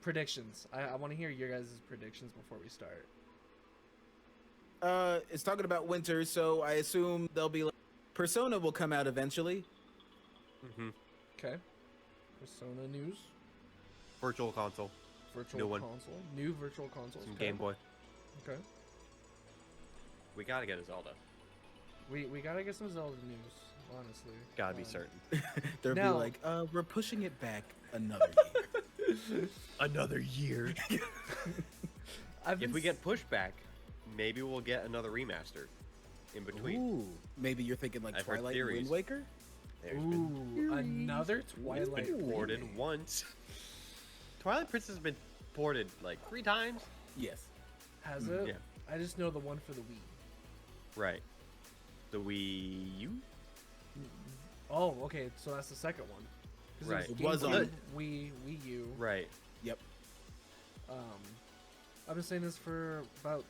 predictions. I want to hear your guys' predictions before we start. It's talking about winter, so I assume there'll be Persona will come out eventually. Mm-hmm. Okay. Persona news. Virtual console. Virtual console. New virtual console. Some Game Boy. Okay. We gotta get a Zelda. We gotta get some Zelda news, honestly. Gotta be certain. They'll be like, we're pushing it back another year. Another year. If we get pushback, maybe we'll get another remaster in between. Ooh, maybe you're thinking like I've heard Twilight and Wind Waker? Another Twilight. It's been ported once. Twilight Princess has been ported like 3 times. Yes. Has it? Yeah. I just know the one for the Wii. Right. The Wii U? Oh, okay. So that's the second one. Right. It was on on Wii U. Right. Yep. I've been saying this for about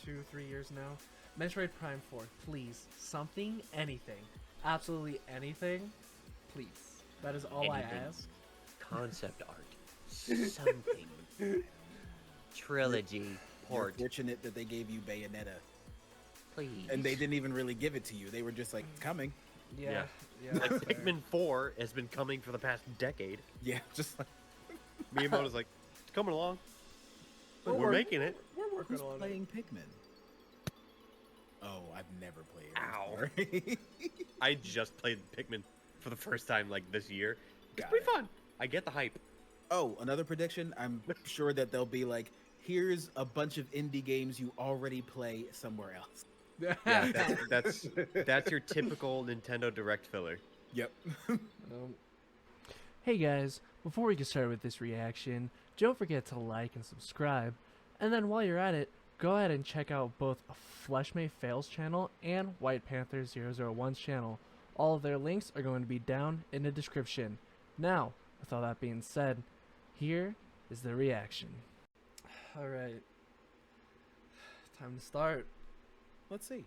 2-3 years now. Metroid Prime 4, please. Something, anything. Absolutely anything. Please. That is all I ask. Concept art. Something. Trilogy. Port. You're fortunate that they gave you Bayonetta. Please. And they didn't even really give it to you. They were just like, coming. Yeah. Like Pikmin 4 has been coming for the past decade. Yeah, just like... Miyamoto's like, it's coming along. We're making it. We're working Who's on playing Pikmin? Oh, I've never played it. Ow. I just played Pikmin for the first time like this year. It's Got pretty it. fun. I get the hype. Oh, another prediction. I'm sure that they'll be like, here's a bunch of indie games you already play somewhere else. Yeah, that's your typical Nintendo Direct filler. Yep. Hey guys, before we get started with this reaction, don't forget to like and subscribe. And then while you're at it, go ahead and check out both FleshMayFail's channel and WhitePanther001's channel. All of their links are going to be down in the description. Now, with all that being said, here is the reaction. Alright. Time to start. Let's see.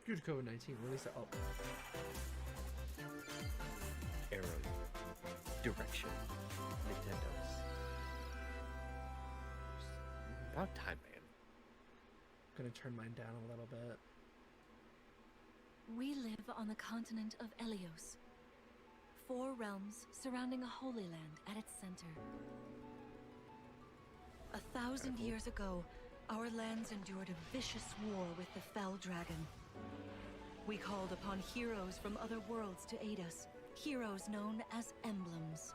Due to COVID-19, release it. Oh. Arrow. Direction. Nintendo's. About time, man. Gonna turn mine down a little bit. We live on the continent of Elios. 4 realms surrounding a holy land at its center. 1,000 years ago, our lands endured a vicious war with the fell dragon. We called upon heroes from other worlds to aid us, heroes known as emblems.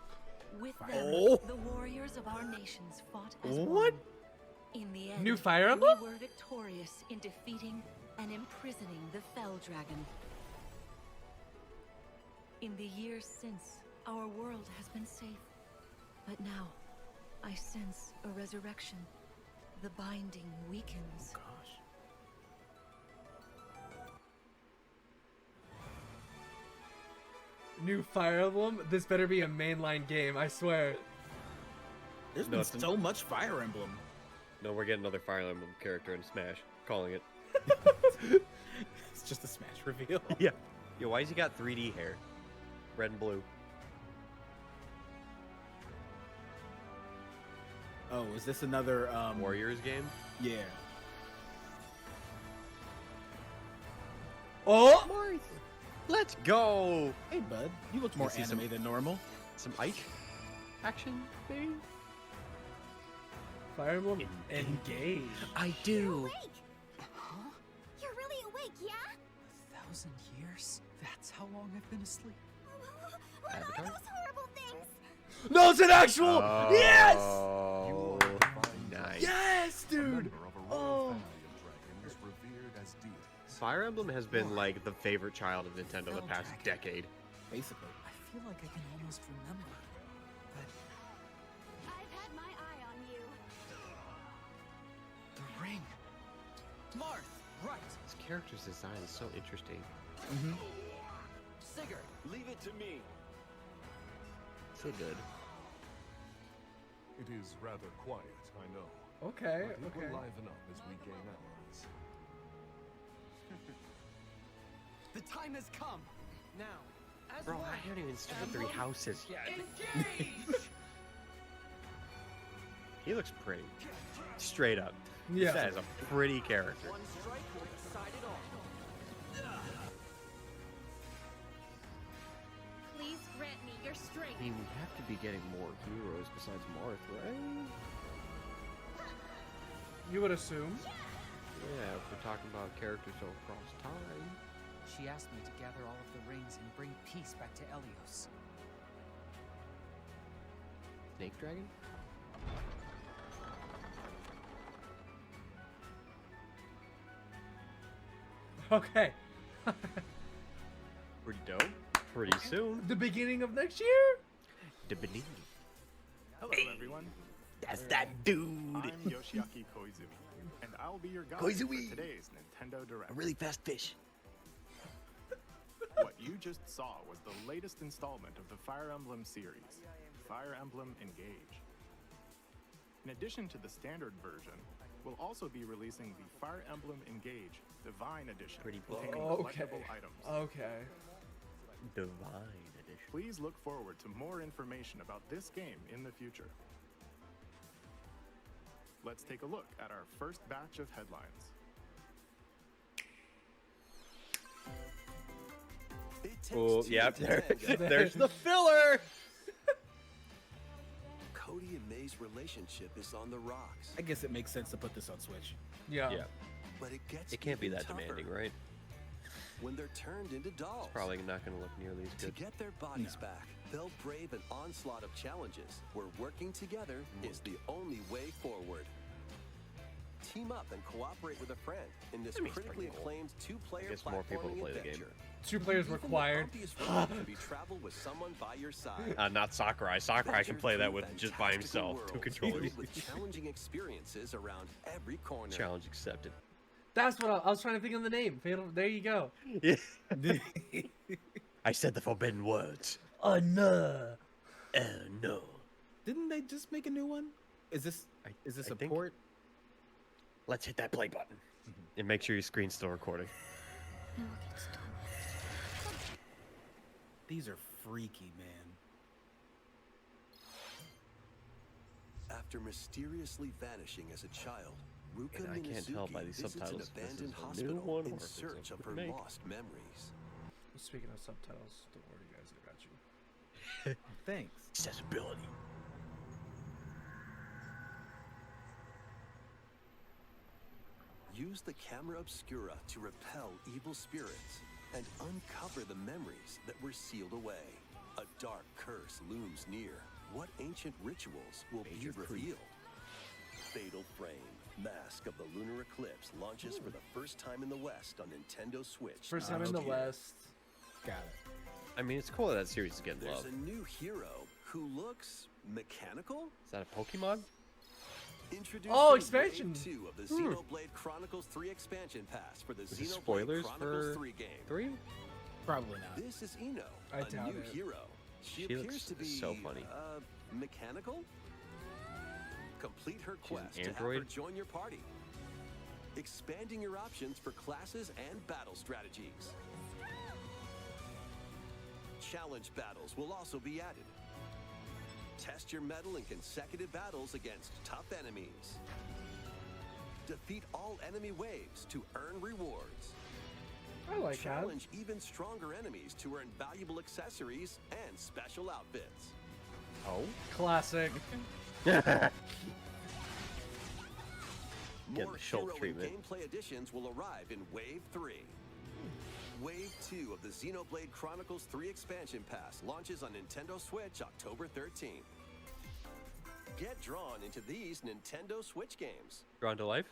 With them, the warriors of our nations fought as one. In the end, New Fire Emblem? we were victorious in defeating and imprisoning the fell dragon. In the years since, our world has been safe. But now, I sense a resurrection. The binding weakens. Oh, gosh. New Fire Emblem? This better be a mainline game, I swear. There's been so much Fire Emblem. No, we're getting another Fire Emblem character in Smash. Calling it. It's just a Smash reveal. Yeah. Yo, why's he got 3D hair? Red and blue. Oh, is this another Warriors game? Yeah. Oh! Let's go! Hey, bud. You look more see anime than normal. Some ice action, maybe? Fire Emblem engage. I do. Awake! Huh? You're really awake, yeah? 1,000 years? That's how long I've been asleep. What Avatar? are those horrible things? No, it's an actual! Yes! Oh, nice. Yes, dude! Oh. Fire Emblem has been like the favorite child of Nintendo the past decade. Basically. I feel like I can almost remember. But I've had my eye on you. the ring. Marth, right. This character's design is so interesting. Sigurd, Leave it to me. So good. It is rather quiet, I know. Okay, But it okay. will liven up as we gain allies. the time has come. Now, Bro, I haven't even started 3 houses yet. He looks pretty. Straight up. Yeah. That is a pretty character. Please grant me your strength. I mean, we have to be getting more heroes besides Marth, right? You would assume. Yeah, if we're talking about characters who cross time. She asked me to gather all of the rings and bring peace back to Elios. Snake Dragon? Okay. Pretty dope. Pretty soon. The beginning of next year? The beginning. Hello, everyone. That's that dude. I'm Yoshiaki Koizumi, and I'll be your guide Koizumi. for today's Nintendo Direct. A really fast fish. What you just saw was the latest installment of the Fire Emblem series, Fire Emblem Engage. In addition to the standard version, we'll also be releasing the Fire Emblem Engage Divine Edition, Pretty containing Okay. collectible items. Okay. Divine edition. Please look forward to more information about this game in the future. Let's take a look at our first batch of headlines. Oh, yep. There's the filler. Cody and May's relationship is on the rocks, I guess it makes sense to put this on Switch. Yeah. Yeah. but it gets It can't be even that tougher demanding, right? when they're turned into dolls. Probably not going to look nearly as To good. get their bodies back, they'll brave an onslaught of challenges where working together is the only way forward. Team up and cooperate with a friend in this I mean, it's critically pretty cool. acclaimed two-player I guess more people platforming play the game. adventure. 2 players Even the required. bumpiest road can be traveled with someone by your side. Not Sakurai. Sakurai can Venture play that through with just by fantastical himself. 2 worlds controllers. filled with challenging experiences around every corner. Challenge accepted. That's what I was trying to think of the name. Fatal. There you go. Yeah. I said the forbidden words. No. No. Didn't they just make a new one? Is this I a think- port? Let's hit that play button. And make sure your screen's still recording. These are freaky, man. After mysteriously vanishing as a child, Ruka And I can't tell Minazuki by these visits subtitles an if this is abandoned a new hospital one or in if it's search a of her remake. lost memories. Speaking of subtitles, don't worry, guys. I got you. Thanks. Accessibility. Use the camera obscura to repel evil spirits and uncover the memories that were sealed away. A dark curse looms near. What ancient rituals will be Major proof. revealed? Fatal Frame, Mask of the Lunar Eclipse launches for the first time in the West on Nintendo Switch. First time in the next year. West. Got it. I mean, it's cool that series is getting There's love. a new hero who looks mechanical. Is that a Pokemon? Introducing Oh, expansion. Wave 2 of the Xenoblade Chronicles 3 expansion pass for the Is it Xenoblade spoilers Chronicles for 3 game. 3? Probably not. This is Ino, I a doubt new it. hero. She She appears looks to be so funny. Mechanical. Complete her quest to have her android? join your party, expanding your options for classes and battle strategies. Challenge battles will also be added. Test your mettle in consecutive battles against tough enemies. Defeat all enemy waves to earn rewards. I like that. Challenge even stronger enemies to earn valuable accessories and special outfits. Oh? Classic. Getting More the Schultz hero and treatment. gameplay additions will arrive in Wave 3. Wave 2 of the Xenoblade Chronicles 3 expansion pass launches on Nintendo Switch October 13th. Get drawn into these Nintendo Switch games. Drawn to life?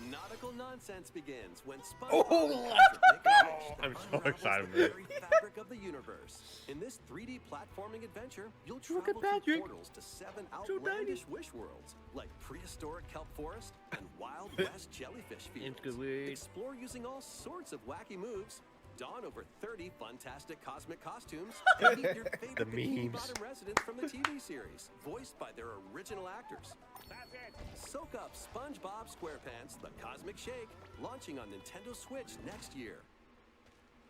Nautical nonsense begins when SpongeBob Oh! and Patrick make a wish that I'm so unravels excited the for this. very fabric of the universe. In this 3D platforming adventure, you'll Look at travel through Patrick. portals to 7 So outlandish wish worlds, like prehistoric kelp forest and Wild West jellyfish fields. Interlude. Explore using all sorts of wacky moves, don over 30 fantastic cosmic costumes, and meet your favorite The Bikini memes. Bottom residents from the TV series, voiced by their original actors. Soak up SpongeBob SquarePants The Cosmic Shake, launching on Nintendo Switch next year.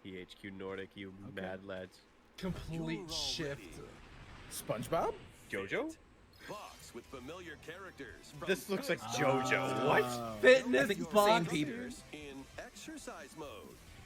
PHQ Nordic, you mad lads. Complete You're shift. already SpongeBob? JoJo? box with familiar characters. From This looks like good JoJo. What? Fitness I think box. same people. in exercise mode,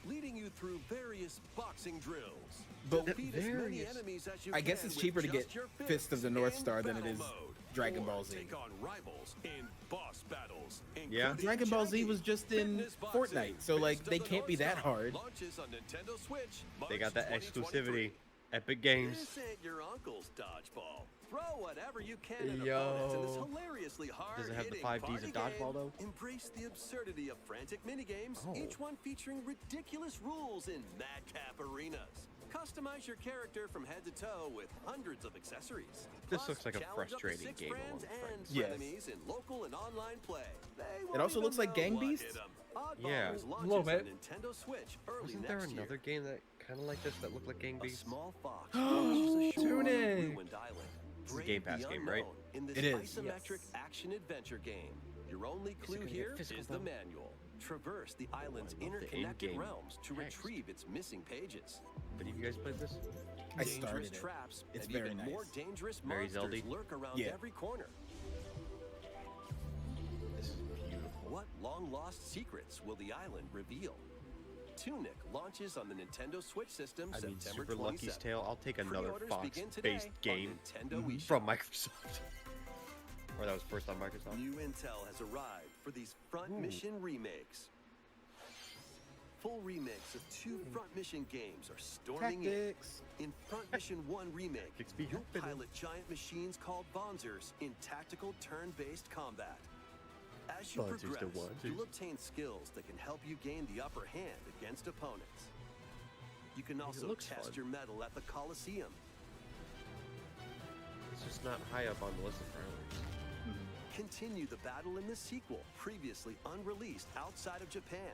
leading you through various boxing drills. But Defeat as many enemies as you I guess can it's with cheaper to just get your Fist of the North in Star than it battle is mode. Dragon Or Ball Z. Take on rivals in boss battles. Yeah. including Dragon Ball Z Jackie, was just in Fitness Boxing, Fortnite, so like Fist they of the can't be North that Star. hard. Launches on Nintendo Switch, They March got that 2023. exclusivity. Epic Games. This ain't your uncle's dodgeball. Throw whatever you can at Yo. opponents in this hilariously hard Does it have the 5 Ds of dodgeball, though? Embrace the absurdity of frantic minigames, Oh. each one featuring ridiculous rules in madcap arenas. Customize your character from head to toe with hundreds of accessories. This Plus, looks like a challenge up to frustrating 6 game friends among and friends. Yes. frenemies in local and online play. They It won't also even looks like know Gang what Beasts? hit 'em. Oddballs Yeah. launches Little bit. on Nintendo Switch early Wasn't there next year. another game that kind of like this that looked like Gang A Beasts? small fox washes ashore on a Tunic. ruined island. This is a Brave Game Pass the game, right? unknown In this It is, isometric yes. action adventure game. Your only clue gonna get here physical is the though? manual. Traverse the island's love the interconnected in-game realms to text. retrieve its missing pages. But have you guys played this? I Dangerous started it. traps It's and very even nice. more dangerous Very monsters Zelda-y? lurk around Yeah. every corner. This is beautiful. What long-lost secrets will the island reveal? Tunic launches on the Nintendo Switch system I mean, September Super 27th. Lucky's Tale. I'll take another Pre-orders begin Fox-based today game on Nintendo eShop. from Microsoft. Or that was first on Microsoft. New intel has arrived for these front mission remakes. Full remakes of 2 front mission games are storming Tactics. in Front Mission 1 remake. Tactics be You'll happening. pilot giant machines called Bonzers in tactical turn-based combat. As you Bonzers the progress, ones. you'll obtain skills that can help you gain the upper hand against opponents. You can also looks test fun. your mettle at the Coliseum. It's just not high up on the list of priorities. Continue the battle in the sequel, previously unreleased outside of Japan.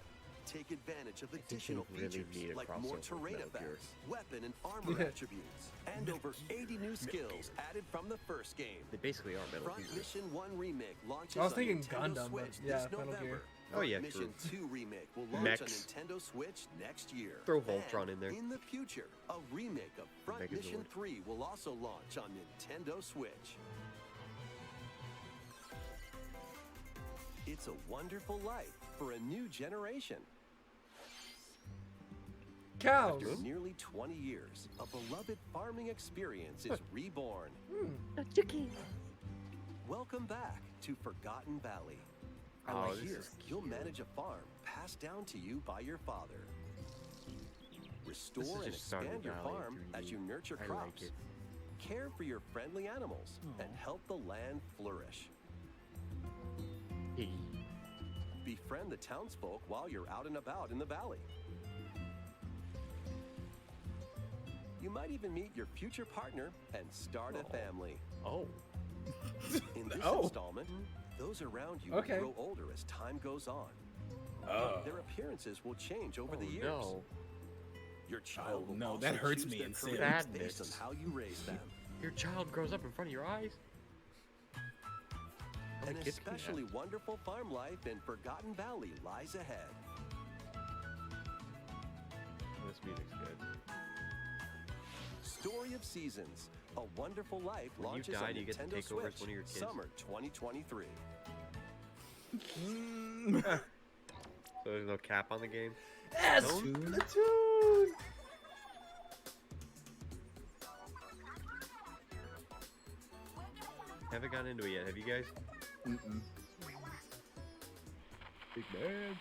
Take advantage of think additional they really features need a like more crossover with terrain Metal Gear. effects, weapon and armor attributes, and over 80 new skills added from the first game. They basically are Metal Front Gear. Mission 1 remake launches I was on thinking Nintendo Gundam, but Switch yeah, this Metal November. Gear. Oh, yeah, Front Mission true. 2 remake will launch Mechs. on Nintendo Switch next year. Throw Voltron in there. In the future, a remake of Front Megazord. Mission 3 will also launch on Nintendo Switch. It's a wonderful life for a new generation. Cows. After nearly 20 years, a beloved farming experience is reborn. Welcome back to Forgotten Valley. Oh, Right this here, is you'll manage a farm passed down to you by your father. Restore and just Stardew expand your Valley farm 3D. as you nurture I crops. like it. Care for your friendly animals and help the land flourish. Hey. Befriend the townsfolk while you're out and about in the valley. You might even meet your future partner and start a family. Oh. In this Oh. installment, those around you Okay. will grow older as time goes on. Their appearances will change over the Oh, years. no. Your child Oh, will no, also that hurts choose me their in career Sims. based on Sadness. how you raise them. Your child grows up in front of your eyes? How An many kids can you especially have? wonderful farm life in Forgotten Valley lies ahead. Oh, this music's good. Story of Seasons, A Wonderful Life When you launches die, on do you get to Nintendo take over as Switch one of your kids? summer 2023. So there's no cap on the game? Yes. No? Platoon. Haven't gotten into it yet, have you guys? Mm-mm. Big man.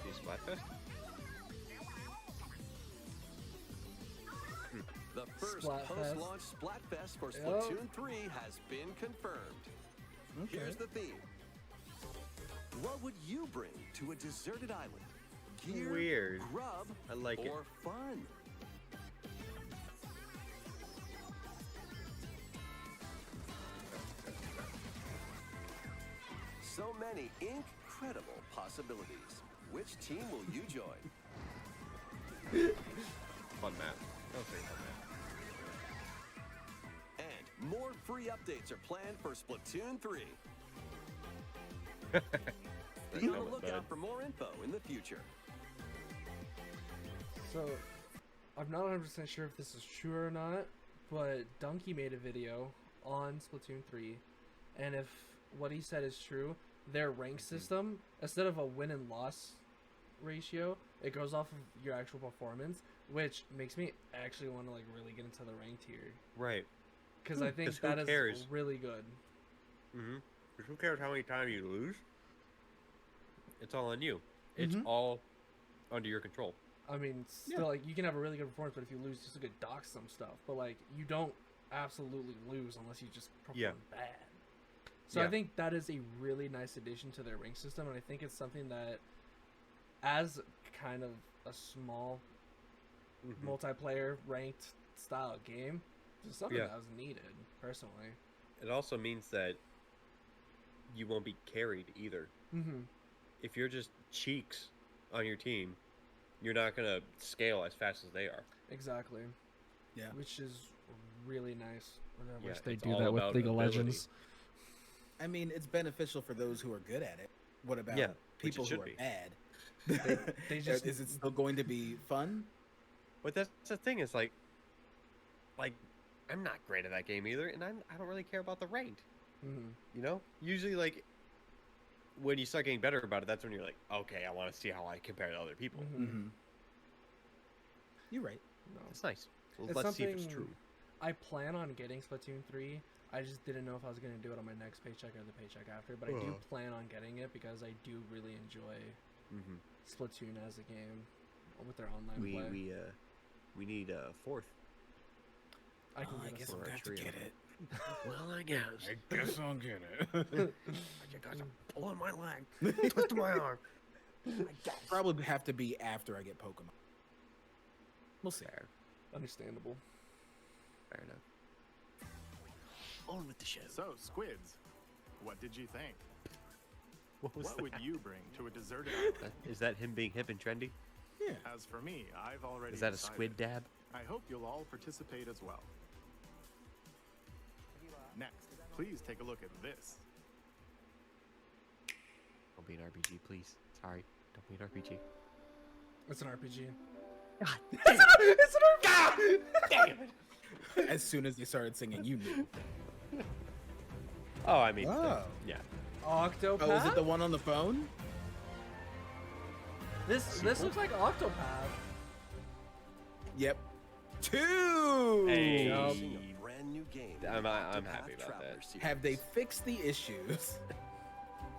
See Splatfest? The first Splatfest. post-launch Splatfest for Yep. Splatoon 3 has been confirmed. Here's the theme. What would you bring to a deserted island? Gear, Weird. grub, I like it. or fun? So many incredible possibilities. Which team will you join? Fun map. That was very fun map. And more free updates are planned for Splatoon 3. Be on the lookout for more info in the future. So, I'm not 100% sure if this is true or not, but Donkey made a video on Splatoon 3, and if what he said is true, their rank system, instead of a win and loss ratio, it goes off of your actual performance, which makes me actually want to like really get into the ranked tier. Right. Because I think that is really good. Mm-hmm. Because who cares how many times you lose? It's all on you. It's all under your control. I mean, still, like, you can have a really good performance, but if you lose, just to get dock some stuff. But, like, you don't absolutely lose unless you just perform bad. So I think that is a really nice addition to their rank system, and I think it's something that, as kind of a small multiplayer ranked style game, is something that was needed, personally. It also means that you won't be carried either. If you're just cheeks on your team, you're not going to scale as fast as they are. Exactly. Yeah. Which is really nice. I wish Yeah, they it's do all that with about League of ability. Legends. I mean, it's beneficial for those who are good at it. What about which people it who should are be. bad? They just Is it still going to be fun? But that's the thing, is like I'm not great at that game either, and I don't really care about the ranked. You know? Usually, like, when you start getting better about it, that's when you're like, okay, I want to see how I compare to other people. You're right. No. It's nice. Well, It's let's see if it's something- true. I plan on getting Splatoon 3. I just didn't know if I was going to do it on my next paycheck or the paycheck after, but I do plan on getting it because I do really enjoy Splatoon as a game with their online play. We need a fourth. I can I get guess a I'm going to have to trio. get it. Well, I guess. I guess I'll get it. You guys are pulling my leg, twisting my arm. Probably have to be after I get Pokemon. We'll see. Understandable. Fair enough. On with the show. So, squids, what did you think? What Would you bring to a deserted island? Is that him being hip and trendy? Yeah. As for me, I've already Is that a decided. squid dab? I hope you'll all participate as well. Next, please take a look at this. Don't be an RPG, please. Sorry. Don't be an RPG. It's an RPG. It's an Damn it! As soon as they started singing, you knew. Oh, I mean, Oh. yeah. Octopath? Oh, is it the one on the phone? This looks like Octopath. Yep. 2! Hey. Introducing a brand new game. I'm Octopath happy about Traveler that. series. Have they fixed the issues?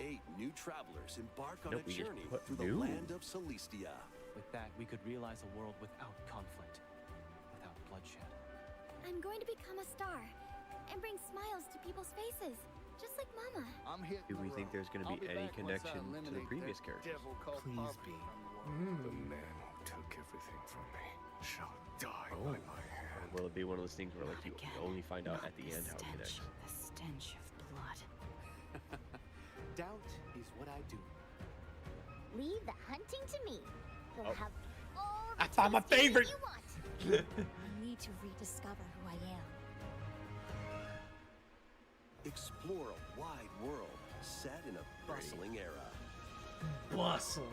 8 new travelers embark on Nope, a we just journey put through the new. land of Celestia. With that, we could realize a world without conflict, without bloodshed. I'm going to become a star and bring smiles to people's faces, just like Mama. Do we think there's going to be any connection to the previous characters? Please be. The man who took everything from me shall die by my hand. Or will it be one of those things where like you only find out at the end how it connects? The stench of blood. Doubt is what I do. Leave the hunting to me. You'll Oh. have all the That's not my tasty favorite. you want. I need to rediscover who I am. Explore a wide world set in a bustling era. Bustling.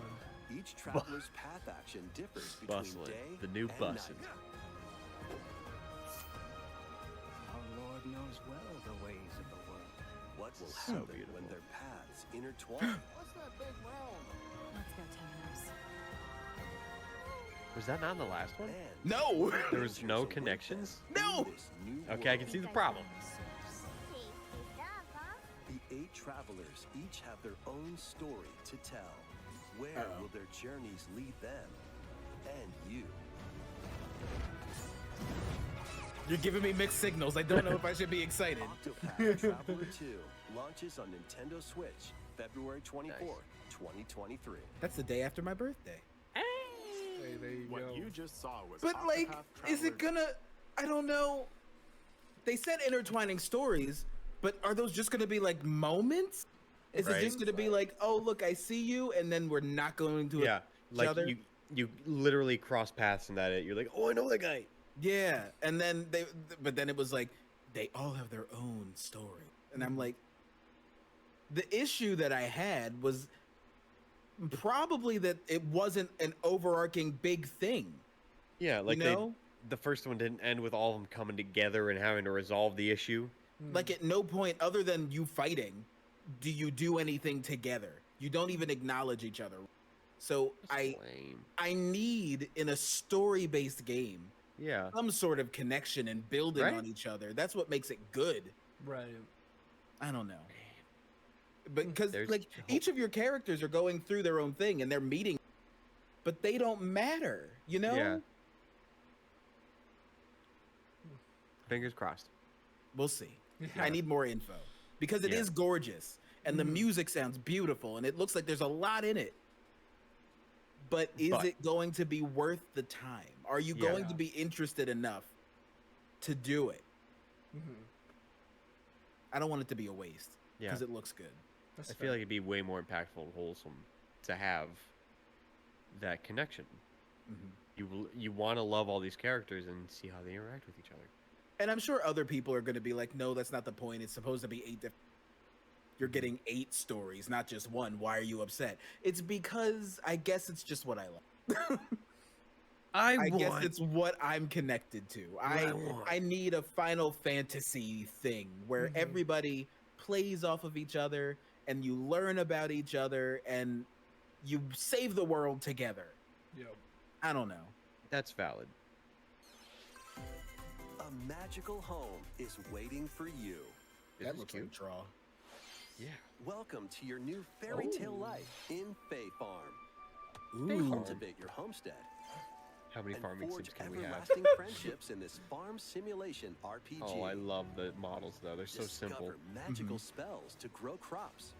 Each traveler's path action differs between Bustling. day The new and bussin'. night. Our Lord knows well the ways of the world. What will So happen beautiful. when their paths intertwine? Let's go, Temenos. Was that not in the last one? And No! There was no adventures await connections? them in No! this new Okay, I can world. see the problem. The 8 travelers each have their own story to tell. Where Uh-oh. will their journeys lead them? And you. You're giving me mixed signals. I don't know if I should be excited. Octopath Traveler 2 launches on Nintendo Switch February 24th, 2023. That's the day after my birthday. Hey, there you What go. you just saw was But, like, Octopath is it Traveler- gonna... I don't know. They said intertwining stories, but are those just gonna be, like, moments? Is Right. it just gonna be like, oh, look, I see you, and then we're not going to Yeah, each like other? you literally cross paths and that it. You're like, oh, I know that guy. Yeah, and then but then it was like, they all have their own story. And I'm like, the issue that I had was probably that it wasn't an overarching big thing. Yeah, like you know? the first one didn't end with all of them coming together and having to resolve the issue. Like at no point other than you fighting do you do anything together. You don't even acknowledge each other. So That's lame. I need in a story-based game Yeah. some sort of connection and building Right? on each other. That's what makes it good. Right. I don't know. Because There's like hope. each of your characters are going through their own thing and they're meeting, but they don't matter, you know? Yeah. Fingers crossed. We'll see. Yeah. I need more info because it is Yeah. gorgeous and the music sounds beautiful and it looks like there's a lot in it. But is it going to be worth the time? Are you going to be interested enough to do it? I don't want it to be a waste Yeah. because it looks good. That's I fair. feel like it'd be way more impactful and wholesome to have that connection. You want to love all these characters and see how they interact with each other. And I'm sure other people are going to be like, no, that's not the point. It's supposed to be 8 different. You're getting 8 stories, not just one. Why are you upset? It's because I guess it's just what I like. I guess it's what I'm connected to. I need a Final Fantasy thing where everybody plays off of each other and you learn about each other and you save the world together. Yep. I don't know. That's valid. A magical home is waiting for you. That looks like draw. Yeah. Welcome to your new fairy tale life in Fae Farm. Ooh. Cultivate your homestead How many and farming forge sims can we have? everlasting friendships in this farm simulation RPG. Oh, I love the models though. They're so Discover simple. magical spells to grow crops.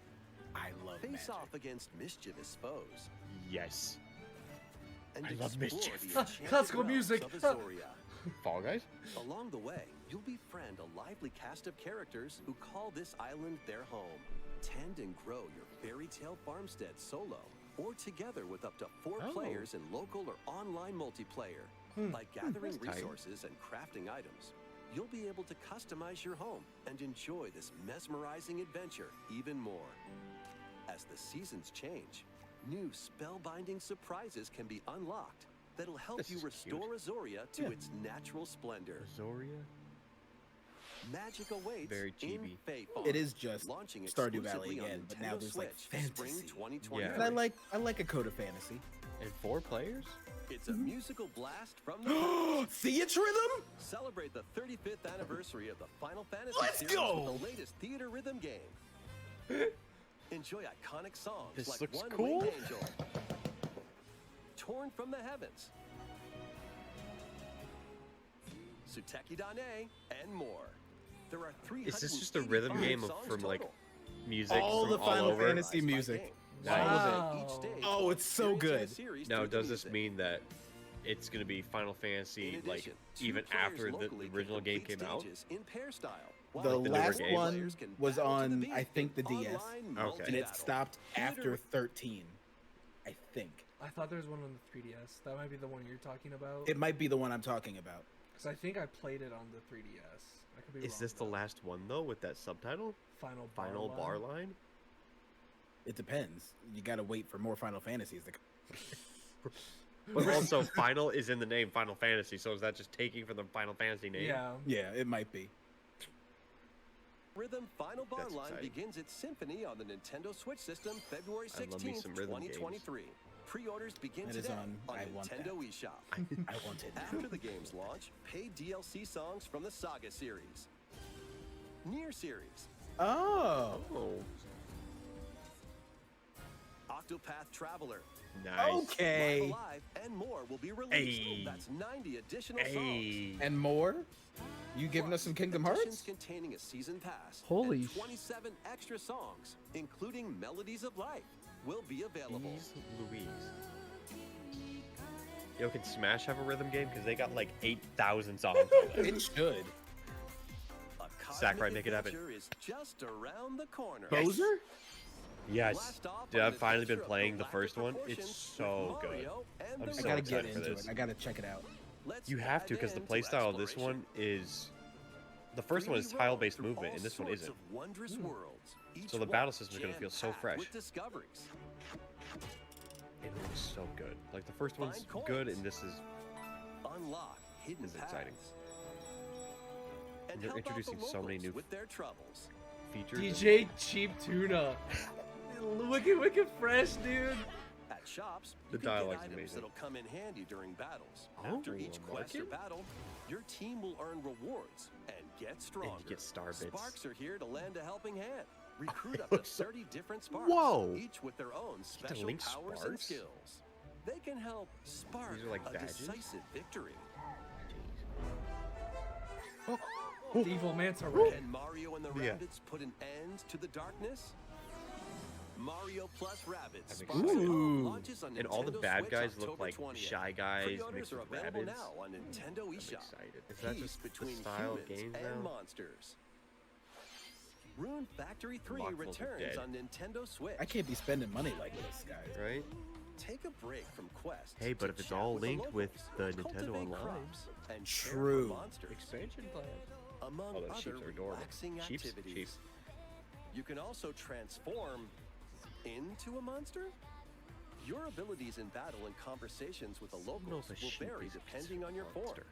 I love Face magic. off against mischievous foes. Yes. And I love explore mischief. the enchanted Classical realms music. of Azoria. Fall Guys? Along the way, you'll befriend a lively cast of characters who call this island their home. Tend and grow your fairy tale farmstead solo or together with up to 4 players in local or online multiplayer. By gathering That's tight. resources and crafting items, you'll be able to customize your home and enjoy this mesmerizing adventure even more. As the seasons change, new spellbinding surprises can be unlocked that'll help This you is restore Azoria to its natural splendor. Zoria? Magic awaits Very in chibi. Fae Farm. It is just Launching Stardew exclusively Valley on again, but now Nintendo there's like Switch, Spring fantasy. 2023. Yeah. And I like a code of fantasy. And 4 players? It's a musical blast from the Theatre rhythm? Celebrate the 35th anniversary of the Final Fantasy Let's series go! with the latest theater rhythm game. Enjoy iconic songs This like looks One cool. Winged Angel, Torn from the Heavens, Suteki Dane, and more. There are 300. Is this just a rhythm game from like music All from the all Final over? Fantasy music. Nice. Wow. Oh, it's so good. Now, does this mean that it's going to be Final Fantasy like even after the original game came out? In pair style, while The newer last games. one players can was battle to on, the I beat think, the in DS. online And multi-battle. it stopped after Theater- 13, I think. I thought there was one on the 3DS. That might be the one you're talking about. It might be the one I'm talking about. Because I think I played it on the 3DS. I could be Is wrong, this the though. last one though with that subtitle? Final Final bar line? It depends. You gotta wait for more Final Fantasies to come. But also, Final is in the name Final Fantasy, so is that just taking from the Final Fantasy name? Yeah. Yeah, it might be. Rhythm Final Bar That's Line exciting. begins its symphony on the Nintendo Switch system February I love me 16th, some rhythm games. 2023. Pre-orders begin That is today on I Want Nintendo That. eShop. I want it. After the game's launch, paid DLC songs from the Saga series, Nier series, Oh, Oh, Octopath Traveler, nice. okay. Live Alive, and more will be released. Hey. That's 90 additional songs. Hey. And more? You giving us some Kingdom Editions Hearts? containing a season pass. Holy and 27 extra songs, including Melodies of Life, will be available. Jeez Louise. Yo, can Smash have a rhythm game? Because they got like 8,000 songs on it. It should. A Sakurai, cosmic make it happen. adventure is just around the corner. Bozer? Yes. Blast off Dude, on I've an finally been adventure of playing the galactic first one. proportions It's with so good. Mario and I'm the I so gotta excited get for into this. it. I gotta check it out. Let's You have dive to, because the into playstyle of this exploration. one is... The first one is 3D roam tile-based through movement, all and this one sorts isn't. of wondrous worlds, each So the one battle system is gonna feel so jam-packed fresh. with discoveries. It looks so good. Like, the first one's Find good, coins. and this is unlock hidden This is exciting. paths, and They're help out the introducing so many locals new with their troubles. features. DJ Cheap Tuna. Wicked fresh, dude. At shops, The you can get dialogue's items amazing. that'll come in handy during battles. Oh, After each a quest or market? battle, your team will earn rewards and get stronger. And you get star bits. Sparks are here to lend a helping hand. Recruit up Look, to so- 30 different sparks, Whoa! each with their own to special link powers and sparks? skills. They can help spark These are like a badges? decisive victory. The evil manta ray. Can Mario and the Yeah. Rabbids put an end to the darkness? Mario plus Rabbids I'm Sparks excited. and Hope Ooh. launches on And all the Nintendo bad Switch guys look October like 20th. shy guys Pre-orders mixed are with available rabbits. now on Nintendo I'm eShop. excited. Is that Peace just the between style of humans games and now? monsters. Rune Factory 3 Lockful is returns dead. on Nintendo Switch. I can't be spending money like this, guys. Right? Take a break from quests. Hey, but to if it's chat all with linked with locals, the Nintendo cultivate Online. crops, and care for True. monsters, Expansion plan. among Oh, those other sheeps are adorable. relaxing Sheeps? activities. Sheeps. You can also transform into a monster. Your abilities in battle and conversations with the know locals if a will sheep vary is a depending on your form. monster.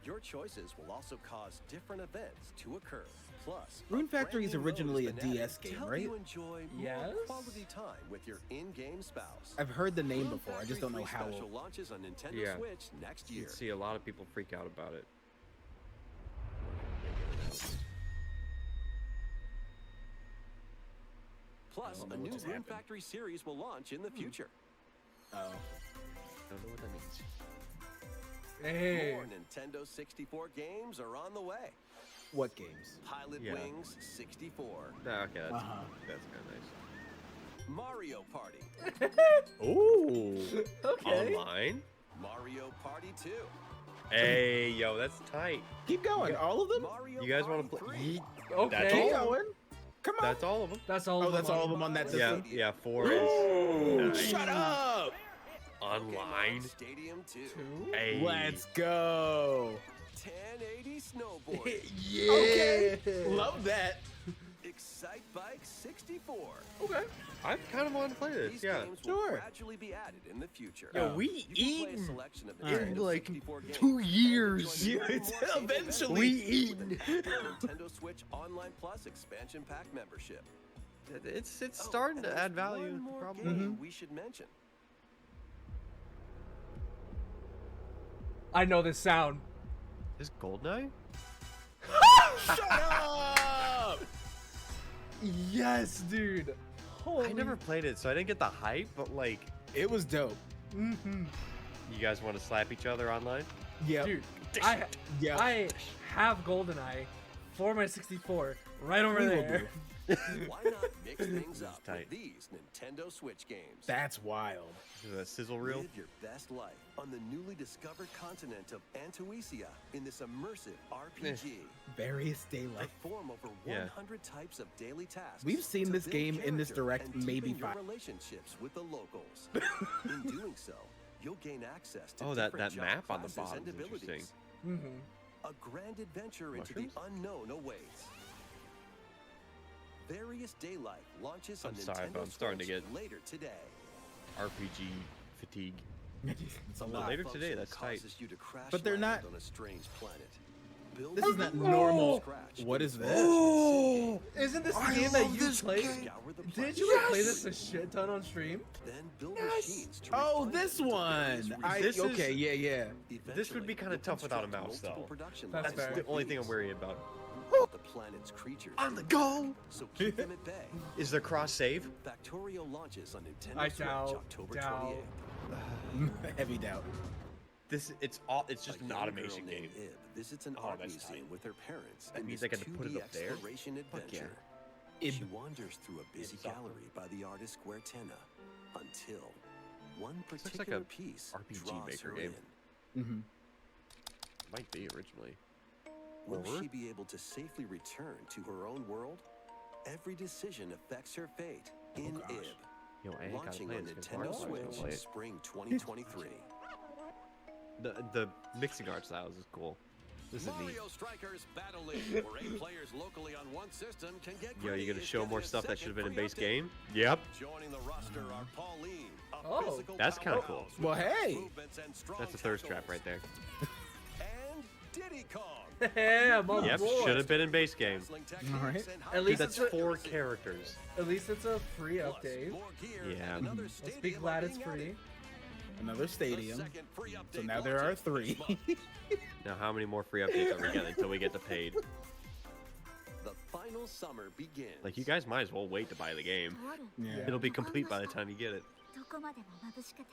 Your choices will also cause different events to occur. Plus, Rune a Factory is brand new mode originally has a been added DS to game, help right? You enjoy Yes? more quality time with your in-game spouse. I've heard the name Rune before. I Factory just don't know 3 how. Special launches on Nintendo Yeah. Switch next You year. can see a lot of people freak out about it. Plus, don't know a what new just Rune happened. Factory series will launch in the future. Oh, Don't know what that means. Hey. More Nintendo 64 games are on the way. what games? Pilot Yeah. Wings 64, Nah, okay, that's Uh-huh. that's kind of nice. Mario Party, Ooh. Okay. Online? Mario Party 2, Hey, yo, that's tight. Keep going. All of them? Mario You guys Party want to play? 3, Okay. Keep going. Come on. That's all of them. That's all. Oh, of that's them all on- of them on that Yeah, system. yeah. 4 is nice. Shut up. Online. Pokemon Stadium 2, Two? Hey. Let's go. 1080 snowboarding, Yeah. Okay. Love that. Excite Bike 64. Okay. I kind of want to play this. These Yeah. games will Sure. gradually be added in the future. Yo, Oh. we You can play a eaten selection of the in, Nintendo like, 64 games 2 and years. enjoy more and more gaming Eventually. We events eaten. with an active Nintendo Switch Online Plus expansion pack membership. It's Oh, starting and to there's add value. One more Probably. game we should mention. I know this sound. Is Goldeneye? Shut up. Yes, dude. Holy. I never played it, so I didn't get the hype. But like, It was dope. Mm-hmm. you guys want to slap each other online? Yeah. Dude, Yeah. I have GoldenEye for my 64 right over We will there. Why not mix things up tight. with these Nintendo Switch games? That's wild. Is it a sizzle reel? Live your best life on the newly discovered continent of Antuisia in this immersive RPG. Various daylight. Perform over Yeah. 100 types of daily tasks. We've seen to this build game in this character direct and maybe deepen your 5. relationships with the locals. In doing so, you'll gain access to Oh, that different job map on the classes bottom and is interesting. abilities. Mm-hmm. A grand adventure into the Mushrooms? unknown awaits. Various Day Life launches on I'm Nintendo sorry, but I'm starting to Switch get- later today. RPG fatigue. It's a But lot. later today, Malfunction that's tight. causes you to crash But they're land not- on a strange planet. Build This a is not new normal. from scratch What in is this this? Oh, isn't this the I game that love you this played? game. Scour the Did planet. you play this a shit ton on stream? Then build Yes. machines to Oh, refine this them into one. various This is- Okay, yeah, yeah. This would be Eventually, kinda you'll tough without a construct mouse, multiple though. production That's lines fair. The like only thing I'm these. worried about. The planet's creatures. On the go! So keep them at bay. Is there cross save? Factorio launches on Nintendo I Switch doubt- October doubt. 28th. Heavy doubt. It's just A an young automation girl named game. Ib visits an Oh, art that's museum tight. with her parents That in means this I get to put it 2D up there? exploration Fuck yeah. adventure. Ib. She wanders through a busy Ib's awesome. gallery by the artist Guertena until one looks like particular a piece RPG draws maker her game. in. Mm-hmm. Might be originally. Will Horror? she be able to safely return to her own world? Every decision affects her fate in gosh. Ib. Yo, I ain't gotta Launching play on this 'cause Nintendo Mario's gonna Switch play it. spring 2023. The mixing art styles is cool. This is neat. Mario Strikers Battle League, where 8 players locally on one system can get Yo, you greedy gonna is show getting more a stuff that should have been in second base free update. game? Yep. Joining the roster are Pauline, a Oh, physical that's kinda powerhouse cool. with Well, hey. movements and strong That's a thirst trap tackles. right there. Diddy Kong. Yeah, my Yep, boy. should have been in base game. Wrestling All right. techniques and At least That's it's a, 4 characters. at least it's a free Plus, update. more gear Yeah. and another Let's be stadium glad are it's being free. added. Another The stadium. second free So update now there are launches 3. this month. Now, how many more free updates are we getting until we get the paid? The final summer begins. Like, you guys might as well wait to buy the game. Yeah. It'll be complete by the time you get it. どこまでも眩しくて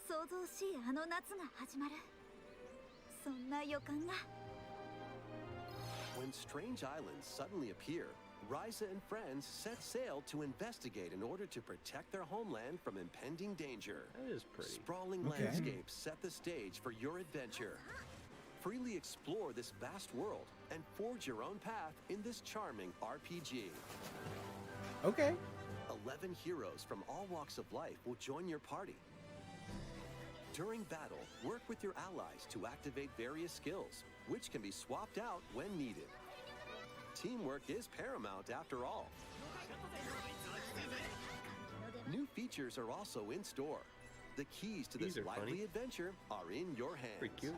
想像しいあの夏が始まるそんな予感が When strange islands suddenly appear, Ryza and friends set sail to investigate in order to protect their homeland from impending danger. That is pretty. Sprawling Okay. landscapes set the stage for your adventure. Freely explore this vast world and forge your own path in this charming RPG. Okay. 11 heroes from all walks of life will join your party. During battle, work with your allies to activate various skills, which can be swapped out when needed. Teamwork is paramount after all. New features are also in store. The keys to this These are lively funny. adventure are in your hands. Pretty cute.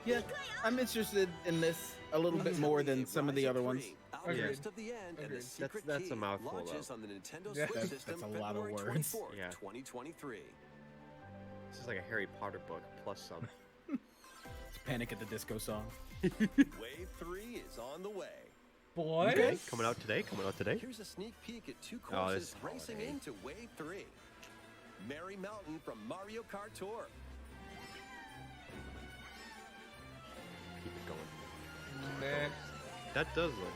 Yeah, I'm interested in this a little bit more than some of the other ones. Outburst of the End and the Agreed. Secret That's a Key mouthful, launches though. on the Nintendo Yeah. Switch That's system a lot of February words. 24th, Yeah. 2023. This is like a Harry Potter book plus some. Panic at the Disco song. Wave 3 is on the way. Boy. Okay. Coming out today? Coming out today? Here's a sneak peek at 2 Oh, courses this racing holiday. into Wave 3. Merry Mountain from Mario Kart Tour. Keep it going. Man, That does look.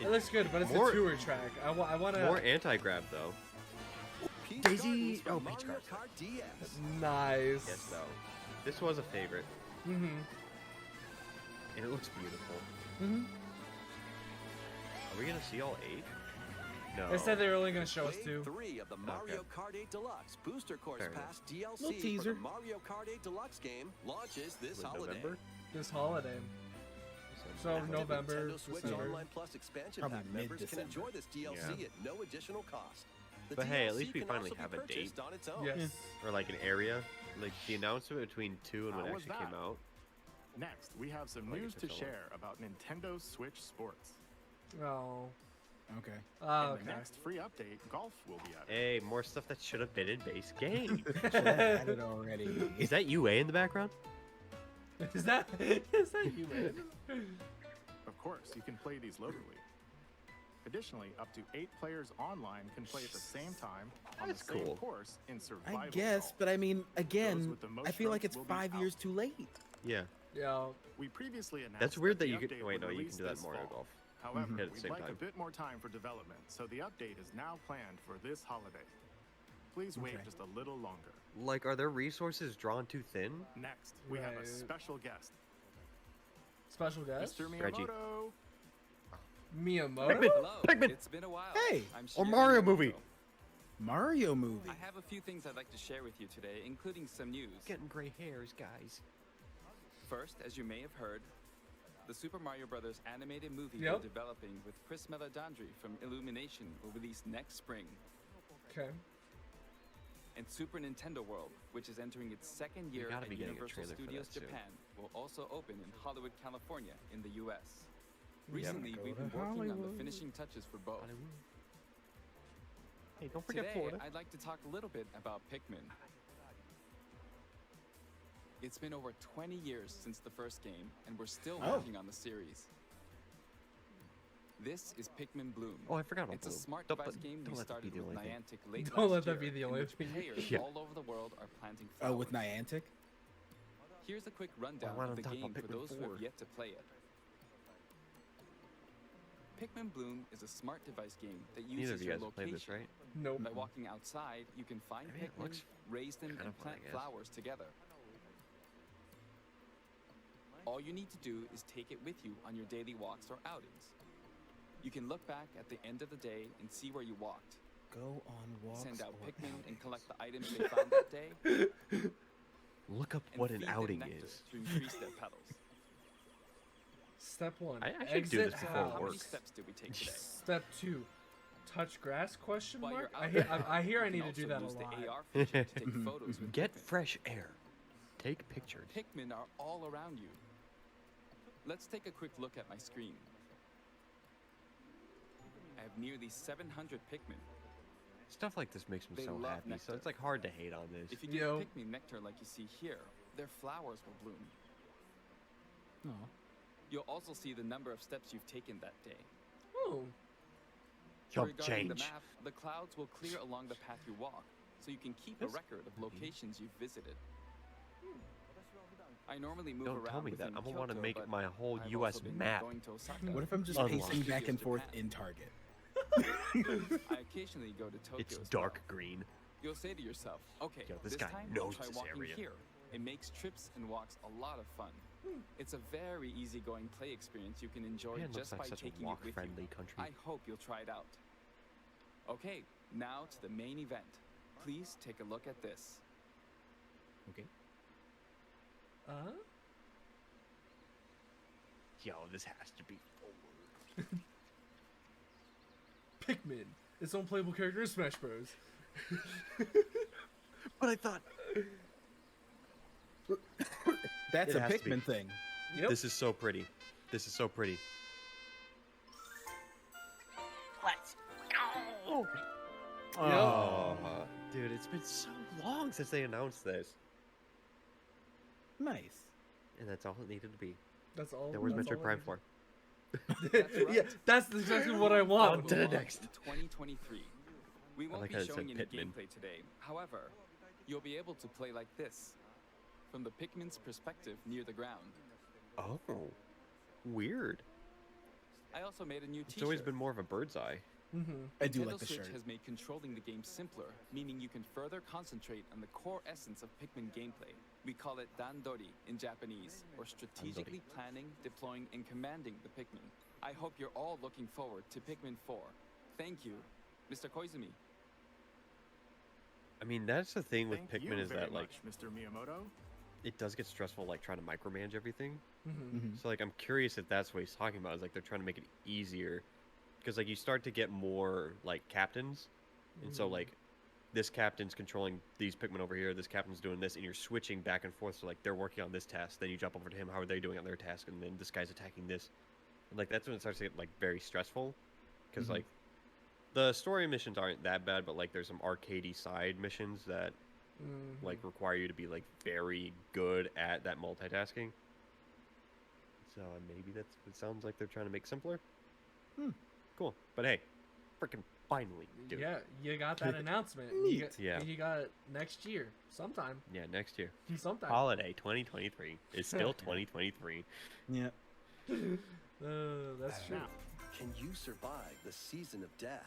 it looks good, but it's More- a tour track. I want More to. anti-grab, though. Peach Daisy- Gardens from oh, Peach Mario Gardens. Kart DS. Nice. Yes, though. This was a favorite, Mm-hmm. and it looks beautiful. Mm-hmm. Are we gonna see all 8? No. They said they were only going to show us Wave 2. 3 of the Mario Okay. Kart 8 Deluxe Booster Course Fair enough. Pass DLC Little for teaser. the Mario Kart 8 Deluxe game launches this With holiday. November? This holiday. So Active November, Nintendo Switch December. Online Plus expansion Probably pack members can mid-December. enjoy this DLC Yeah. at no additional cost. The But hey, at DLC least we can finally also be have a date. purchased on its own. Yes. Or like an area. Like the announcement between 2 and when it How was actually came that? out. Next, we have some Like news it's to a film. share about Nintendo Switch Sports. Oh. Okay. Oh, In the okay. next free update, golf will be added. Hey, more stuff that should have been in base game. Should have had it already. Is that UA in the background? Is that you, man? Of course, you can play these locally. Additionally, up to 8 players online can play at the same time on That's the same cool. course in survival. I guess, golf. but I mean, again, with the most I feel like strokes it's will be 5 years out. too late. Yeah. Yeah. We previously announced That's weird that the you could. update Wait, no, would you release can do that in this Mario fall. Golf. However, Hit at the we'd same like a time. bit more time for development, so the update is now planned for this holiday. Please wait Okay. just a little longer. Like, are their resources drawn too thin? Next, we have a Right. special guest, Special guest? Mr. Reggie. Miyamoto. Miyamoto? Hello. Pikmin. It's been a while. Hey. I'm Or Shigeru Mario Miyamoto. movie. Mario movie. I have a few things I'd like to share with you today, including some news. Getting gray hairs, guys. First, as you may have heard, the Super Mario Bros. Animated movie Yep. we're developing with Chris Meledandri from Illumination will release next spring. Okay. And Super Nintendo World, which is entering its second year gotta at be getting a Universal trailer for Studios that soon. Japan, will also open in Hollywood, California, in the U.S. We gotta Recently, go we've to been working on the Hollywood. finishing touches for both. Hey, don't forget Today, Florida. I'd like to talk a little bit about Pikmin. It's been over 20 years since the first game, and we're still Oh. working on the series. This is Pikmin Bloom. Oh, I forgot about It's a Bloom. smart Don't device let- game don't we let that be started the with only thing. Niantic late Don't let last that year, be the in only which thing. players Yeah. all over the world are planting Oh, flowers. with Niantic? Here's a quick rundown wanted of the to talk game about for Pikmin those who 4. have yet to play it. Pikmin Bloom is a smart device game that Neither uses of you your guys have played location. this, right? Nope. By walking outside, you can find I mean, it Pikmin, looks raise them, kind and of fun, I plant guess. flowers together. All you need to do is take it with you on your daily walks or outings. You can look back at the end of the day and see where you walked. Go on walks. Send out or Pikmin and outings. collect the items they found that day. Look up And what an feed them outing nectar is. to increase their petals. Step 1. I should do Exit this before house. it How many works. steps did we take today? Step 2. Touch grass? Question While mark? you're I out hear. there, I hear. I you need can to do also that a use lot. the AR feature to take photos with Get Pikmin. fresh air. Take pictures. Pikmin are all around you. Let's take a quick look at my screen. I have nearly 700 Pikmin. Stuff like this makes me They so love happy, nectar. so it's like hard to hate on this. If you give Pikmin nectar like you see here, their flowers will bloom. Oh. You'll also see the number of steps you've taken that day. Oh. Regarding the map, the clouds will clear along the path you walk, so you can keep a record of locations you've visited. I normally move Don't around tell me that. within I'm gonna want to Kyoto, make but my whole I've U.S. also been map. going to Osaka. What if I'm just Unlocked. pacing back and forth Japan. in Target? I occasionally go to Tokyo. It's as dark well. green. You'll say to yourself, okay, Yo, this this guy time knows I'll try this walking area. here. It makes trips and walks a lot of fun. It's a very easy-going play experience you can enjoy Japan looks just like by such a taking it with you. walk-friendly country. I hope you'll try it out. Okay, now to the main event. Please take a look at this. Okay. Yo, this has to be forward. Pikmin. Its own playable character in Smash Bros. But I thought That's It a has to be. Pikmin thing. Yep. this is so pretty. This is so pretty. Let's go. Oh, dude, it's been so long since they announced this, Nice. and that's all it needed to be. That's all. That was that's Metroid all I Prime need. 4. That's right. Yeah, that's exactly what I want. On to the next. In 2023. We won't like be how it said showing any Pitman. gameplay today. However, you'll be able to play like this, from the Pikmin's perspective near the ground. Oh, weird. I also made a new It's t-shirt. always been more of a bird's eye. I do Nintendo like the Switch shirt. has made controlling the game simpler, meaning you can further concentrate on the core essence of Pikmin gameplay. We call it Dandori in Japanese, or strategically planning, deploying, and commanding the Pikmin. I hope you're all looking forward to Pikmin 4. Thank you, Mr. Koizumi. I mean, that's the thing with Thank Pikmin you is very that like much, Mr. Miyamoto. it does get stressful, like trying to micromanage everything. Mhm. So like I'm curious if that's what he's talking about. Is like they're trying to make it easier, because like you start to get more like captains, and so like this captain's controlling these Pikmin over here, this captain's doing this, and you're switching back and forth. So like they're working on this task, then you jump over to him. How are they doing on their task? And then this guy's attacking this. And, like that's when it starts to get like very stressful, because like the story missions aren't that bad, but like there's some arcadey side missions that like require you to be like very good at that multitasking. So maybe that's it sounds like they're trying to make simpler. Cool, but hey, freaking finally, dude. Yeah, you got that announcement. Yeah. You got it next year, sometime. Yeah, next year. Sometime. Holiday 2023. It's still 2023. Yeah. That's true. Can you survive the season of death?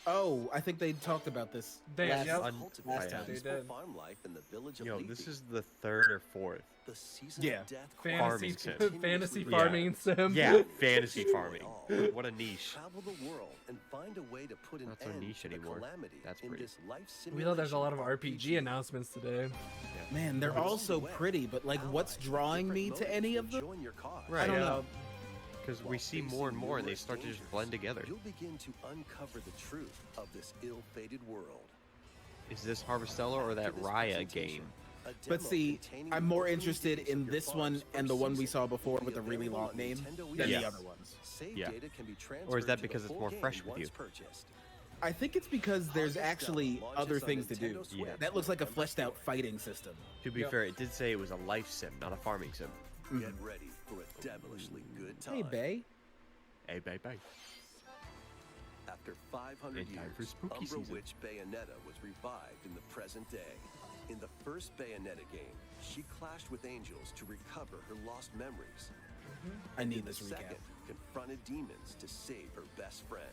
Oh, I think they talked about this last Cultivate time. peaceful farm life in the village of Yo, Lethe. this is the third or fourth. The season Yeah. of death Farming sim. Fantasy Yeah. farming sim. Yeah, fantasy farming. What a niche. Travel the world and find a way to put an Not so end niche to the anymore. calamity That's in pretty. this life We know there's a lot of simulation RPG announcements today. Man, they're all so pretty, but like, what's drawing me to any of them? Join your cause. I don't know. Because we see more and more, and they start to just blend together. You'll begin to uncover the truth of this ill-fated world. Is this Harvestella or that Raya game? But see, I'm more interested in this one and the one we saw before with a really long name than the other ones. Yeah. Or is that because it's more fresh with you? I think it's because there's actually other things to do. Yeah. That looks like a fleshed out fighting system. To be fair, it did say it was a life sim, not a farming sim. Get ready for a devilishly good time. Hey, Bay. Hey, bye, bye. After 500 And time for years, spooky Umbra season. Witch Bayonetta was revived in the present day. In the first Bayonetta game, she clashed with angels to recover her lost memories. I And need in the this recap. second, confronted demons to save her best friend.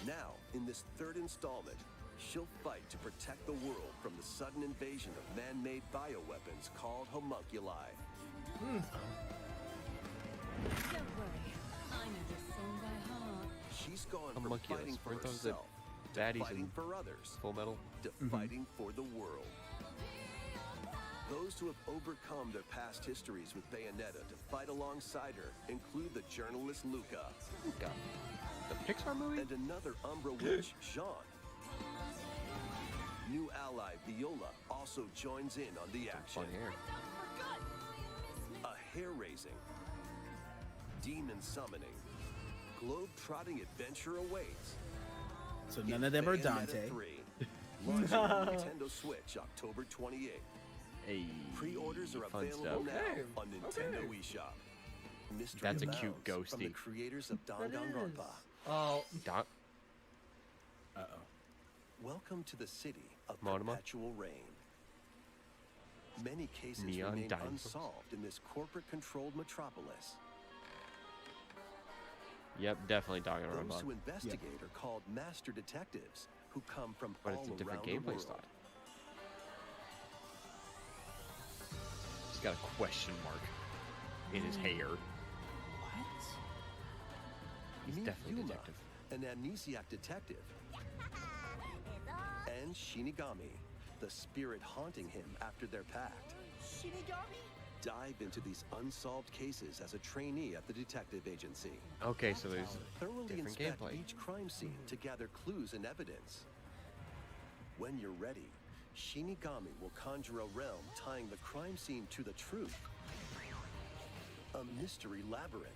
Now, in this third installment, she'll fight to protect the world from the sudden invasion of man-made bioweapons called homunculi. Don't worry, I know this song by heart. She's gone from Homunculus. fighting for Weren't those the herself to baddies fighting in for others Full Metal? to fighting for the world. Those who have overcome their past histories with Bayonetta to fight alongside her include the journalist Luca. Luca. The Pixar movie? And another Umbra witch, Jean. New ally Viola also joins in on the action. Fun hair. stargazing. Demon summoning. Globe-trotting adventure awaits. So none of them are Bayonetta Dante. 3, launching on Nintendo Switch October 28th. Hey, Pre-orders are fun available stuff. now on Nintendo eShop. Mystery That's a cute abounds from the ghosty. creators of That Danganronpa. is. Oh, Doc. Uh-oh. Welcome to the city of Monoma? perpetual rain. Many cases Neon remain dinosaurs. unsolved in this corporate-controlled metropolis. Yep, definitely Those Danganronpa. who investigate are called master detectives, who come from But all it's a different around the gameplay world. style. He's got a question mark in his hair. What? He's Meet definitely a Yuma, detective. an amnesiac detective, and Shinigami, the spirit haunting him after their pact. Shinigami? Dive into these unsolved cases as a trainee at the detective agency. Okay, so there's Thoroughly different inspect gameplay. each crime scene to gather clues and evidence. When you're ready, Shinigami will conjure a realm tying the crime scene to the truth. A mystery labyrinth.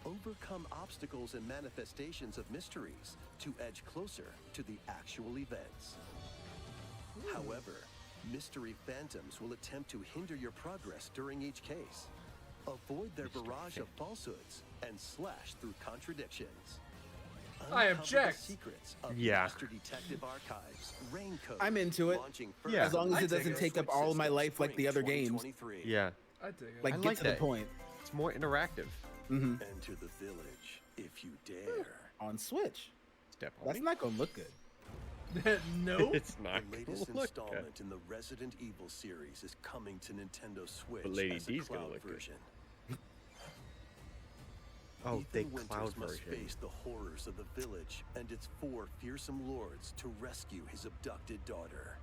Overcome obstacles and manifestations of mysteries to edge closer to the actual events. However, mystery phantoms will attempt to hinder your progress during each case. Avoid their Mystery barrage of falsehoods and slash through contradictions. I Uncover object. The secrets of Yeah. Master Detective Archives. Raincoat. I'm into it. Launching Yeah. As long as on it doesn't Nintendo take up Switch all of my system life like the spring other games. 2023. Yeah, I dig it. Like, I get like to the that. point. it's more interactive. Mm-hmm. Enter the village if you dare. On Switch. Step on That's me. not gonna look good. Nope. It's not The gonna latest look good. installment in the Resident Evil series is coming to Nintendo Switch Lady as a D's gonna cloud look good. version. Oh, Ethan they Winters cloud must version. face the horrors of the village and its 4 fearsome lords to rescue his abducted daughter.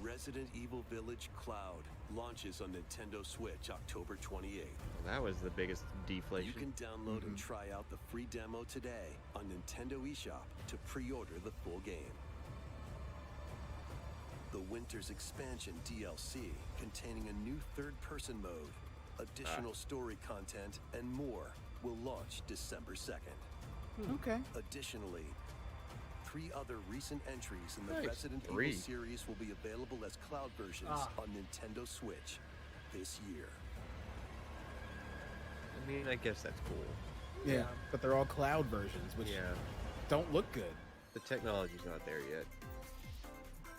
Resident Evil Village Cloud launches on Nintendo Switch October 28th. That was the biggest You deflation. can download and try out the free demo today on Nintendo eShop to pre-order the full game. The Winter's Expansion DLC, containing a new third-person mode, additional story content, and more, will launch December 2nd. Okay. Additionally, 3 other recent entries in the Nice. Resident 3. Evil series will be available as cloud versions on Nintendo Switch this year. I mean, I guess that's cool. Yeah. But they're all cloud versions, which Yeah, don't look good. the technology's not there yet.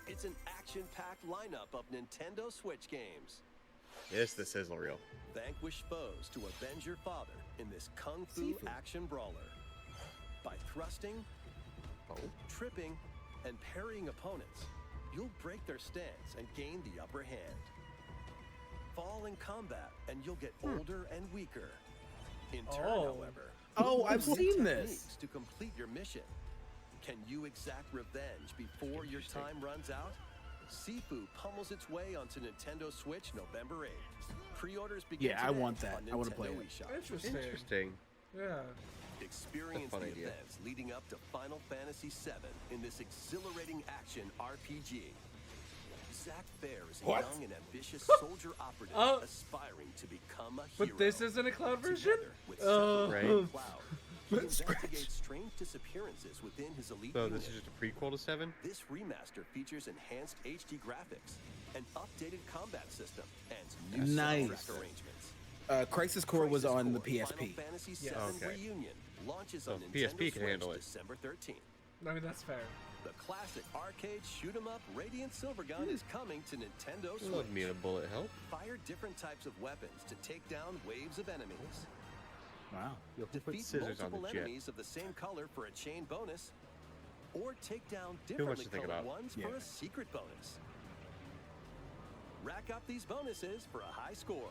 It's an action-packed lineup of Nintendo Switch games. It's the sizzle reel. Vanquish foes to avenge your father in this kung fu Sifu. action brawler. By thrusting, tripping, and parrying opponents, you'll break their stance and gain the upper hand. Fall in combat, and you'll get older and weaker. In turn, however, Oh, I've you'll seen need this. techniques to complete your mission. Can you exact revenge before your time runs out? Sifu pummels its way onto Nintendo Switch November 8th. Pre-orders begin Yeah, I today want that. on I wanna Nintendo play it. eShop. Interesting. Yeah. Experience fun the idea. events leading up to Final Fantasy VII in this exhilarating action RPG. Zack Fair is a What? young and ambitious soldier operative Oh. aspiring to become a hero. But this isn't a cloud version? Together with Oh. Sephiroth Right. Cloud, he investigates strange disappearances within his elite So unit. this is just a prequel to 7? This remaster features enhanced HD graphics, an updated combat system, and new Nice. soundtrack arrangements. Crisis Core was Crisis on the Core PSP. Final Fantasy VII Okay. Reunion launches So on Nintendo PSP can Switch handle it. December 13th. I mean, that's fair. The classic arcade shoot-'em-up Radiant Silvergun is coming to Nintendo Switch. Love me a bullet help. Fire different types of weapons to take down waves of enemies. Wow. You'll put Defeat scissors on the multiple jet. enemies of the same color for a chain bonus, or take down much differently to think colored about. ones for a secret bonus. Rack up these bonuses for a high score.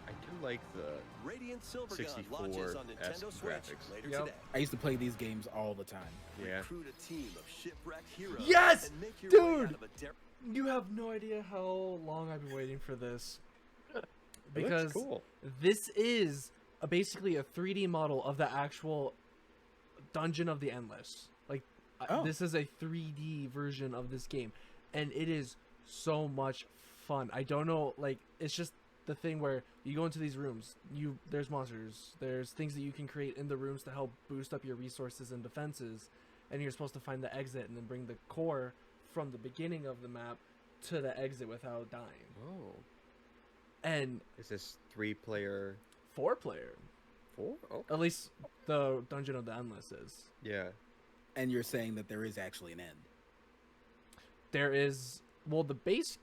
I do like the Radiant Silvergun launches on 64-esque Nintendo Switch graphics. later Yep. today. I used to play these games all the time. Yeah. Recruit a team of shipwrecked heroes Yes! and make your way Dude! out of a You have no idea how long I've been waiting for this. It Because looks cool. this is basically a 3D model of the actual Dungeon of the Endless. Like, Oh. this is a 3D version of this game. And it is so much fun. I don't know, like, it's just the thing where you go into these rooms, there's monsters, there's things that you can create in the rooms to help boost up your resources and defenses, and you're supposed to find the exit and then bring the core from the beginning of the map to the exit without dying. Oh. And Is this 3-player? 4-player. 4? Oh. At least the Dungeon of the Endless is. Yeah. And you're saying that there is actually an end. There is, well, the base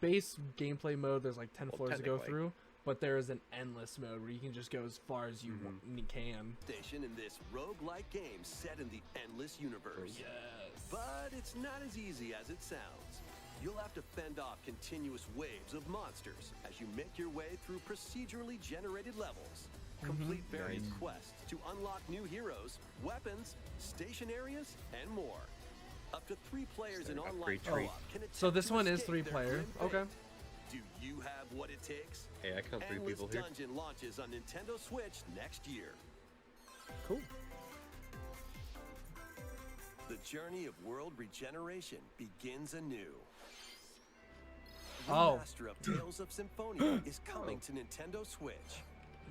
gameplay mode, there's like 10 floors to go through, but there is an endless mode where you can just go as far as you can. Station in this roguelike game set in the endless universe. Yes. But it's not as easy as it sounds. You'll have to fend off continuous waves of monsters as you make your way through procedurally generated levels. Complete various quests to unlock new heroes, weapons, station areas, and more. Up to 3 players in online co-op can attempt so this to one is escape 3-player. their grim Okay. fate. Do you have what it takes? Hey, I count 3 Endless people here. Dungeon launches on Nintendo Switch next year. Cool. The journey of world regeneration begins anew. Oh. Remaster of Tales of Symphonia is coming to Nintendo Switch.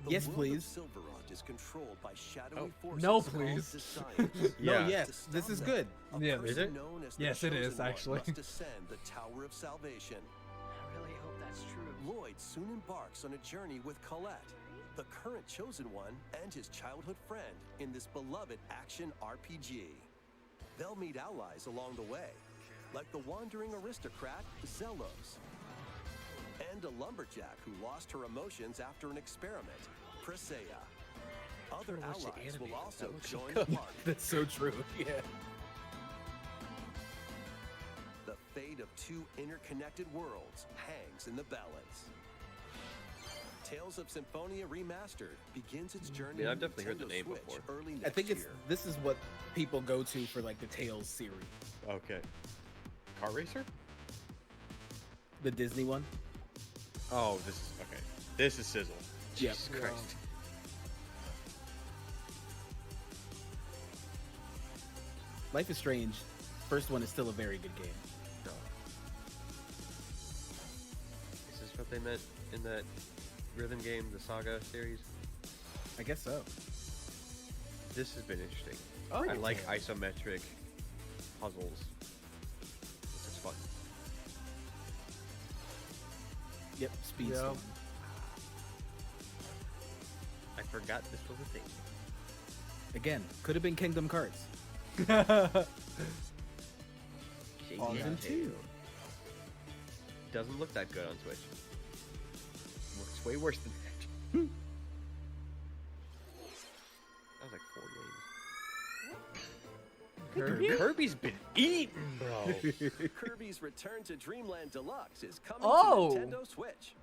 The Yes, world please. of Silverrot is controlled by shadowy forces No, called please. Science. Yeah. No, yes, this is good. A Yeah, person is it? known as the Yes, it is, Chosen One actually. must descend the Tower of Salvation. I really hope that's true. Lloyd soon embarks on a journey with Colette, the current Chosen One, and his childhood friend in this beloved action RPG. They'll meet allies along the way, like the wandering aristocrat Zelos, and a lumberjack who lost her emotions after an experiment, Presea. Other watch the allies anime. will also That looks so join the party. That's so true. Yeah. The fate of 2 interconnected worlds hangs in the balance. Tales of Symphonia Remastered begins its journey. Yeah, I've on definitely heard the Nintendo name Switch before. Early I next think year. this is what people go to for like the Tales series. Okay. Car racer? The Disney one. Oh, this is okay. This is Sizzle. Yep. Jesus Christ. Life is Strange. First one is still a very good game. No. Is this what they meant in that rhythm game, the Saga series? I guess so. This has been interesting. Oh, I like isometric puzzles. This is fun. Yep, speed. Yeah. Storm. I forgot this was a thing. Again, could have been Kingdom Hearts. Season 2. Doesn't look that good on Switch. Looks way worse than that. That was like 4 games. Kirby's been eating, bro. Kirby's Return to Dreamland Deluxe is coming Oh. to Nintendo Switch.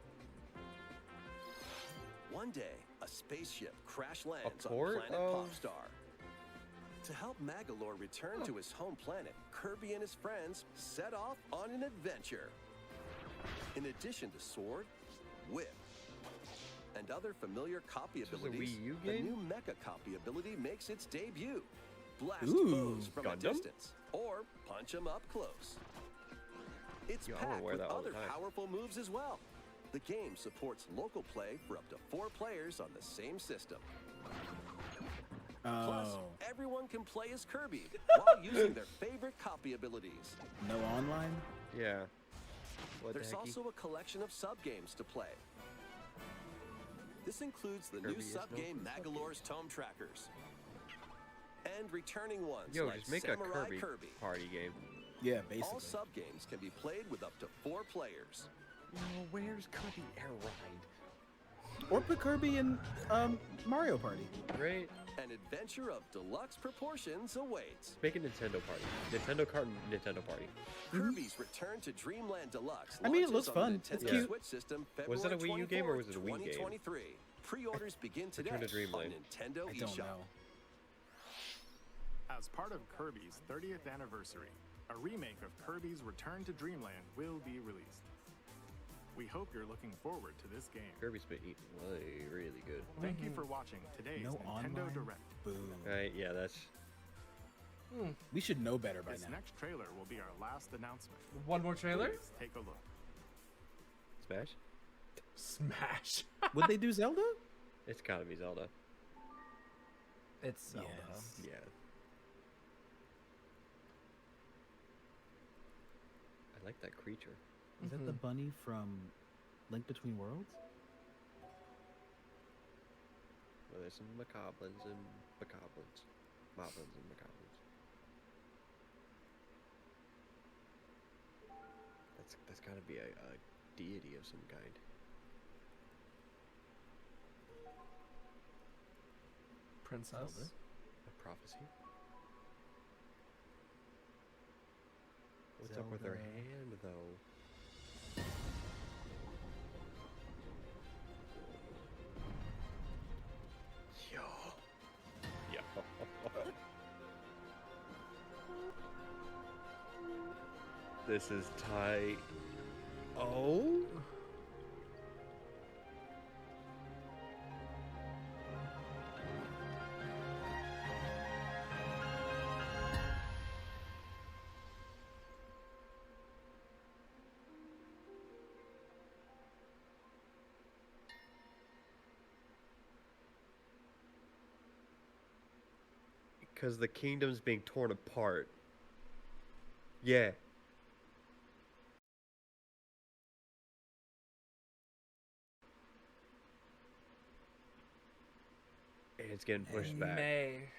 One day, a spaceship crash lands on port planet of- Popstar. To help Magalore return to his home planet, Kirby and his friends set off on an adventure. In addition to sword, whip, and other familiar copy This is a abilities, Wii U the game? new mecha copy ability makes its debut. Blast Ooh. foes from a Gundam? distance, or punch them up close. It's Yo, I wanna packed wear with that all the other time. powerful moves as well. The game supports local play for up to 4 players on the same system. Plus, Oh, everyone can play as Kirby while using their favorite copy abilities. no online. Yeah. What There's the hecky? also a collection of sub-games to play. This includes the Kirby new is known sub-game for Magalore's Tome Trackers. And returning ones Yo, like just make Samurai a Kirby party game. Yeah, All basically. sub-games can be played with up to 4 players. Yo, where's Kirby Air Ride? Or put Kirby in Mario Party. Right? An adventure of deluxe proportions awaits. Make a Nintendo party. Nintendo Party. Kirby's Return to Dreamland Deluxe. I mean, it launches looks on the fun. It's Nintendo cute. Switch system Was that a February Wii U game or 24th, was it a Wii game? 2023. Pre-orders begin today Return to on Dreamland. Nintendo I don't eShop. know. As part of Kirby's 30th anniversary, a remake of Kirby's Return to Dreamland will be released. We hope you're looking forward to this game. Kirby's been eating really good. Thank you for watching today's No Nintendo online? Direct. Boo. Right? Yeah, that's. We should know better by This now. next trailer will be our last announcement. One more trailer? Please take a look. Smash? Smash. Would they do Zelda? It's gotta be Zelda. It's Zelda. Yes. Yeah. I like that creature. Is that the bunny from Link Between Worlds? Well, there's some macablins and macablins. Moblins and macablins. That's gotta be a deity of some kind. Princess. Zelda. A prophecy. What's up with her Zelda. hand, though? Yo. Yo. This is tight. Oh? Because the kingdom's being torn apart. Yeah. And it's getting pushed back. May.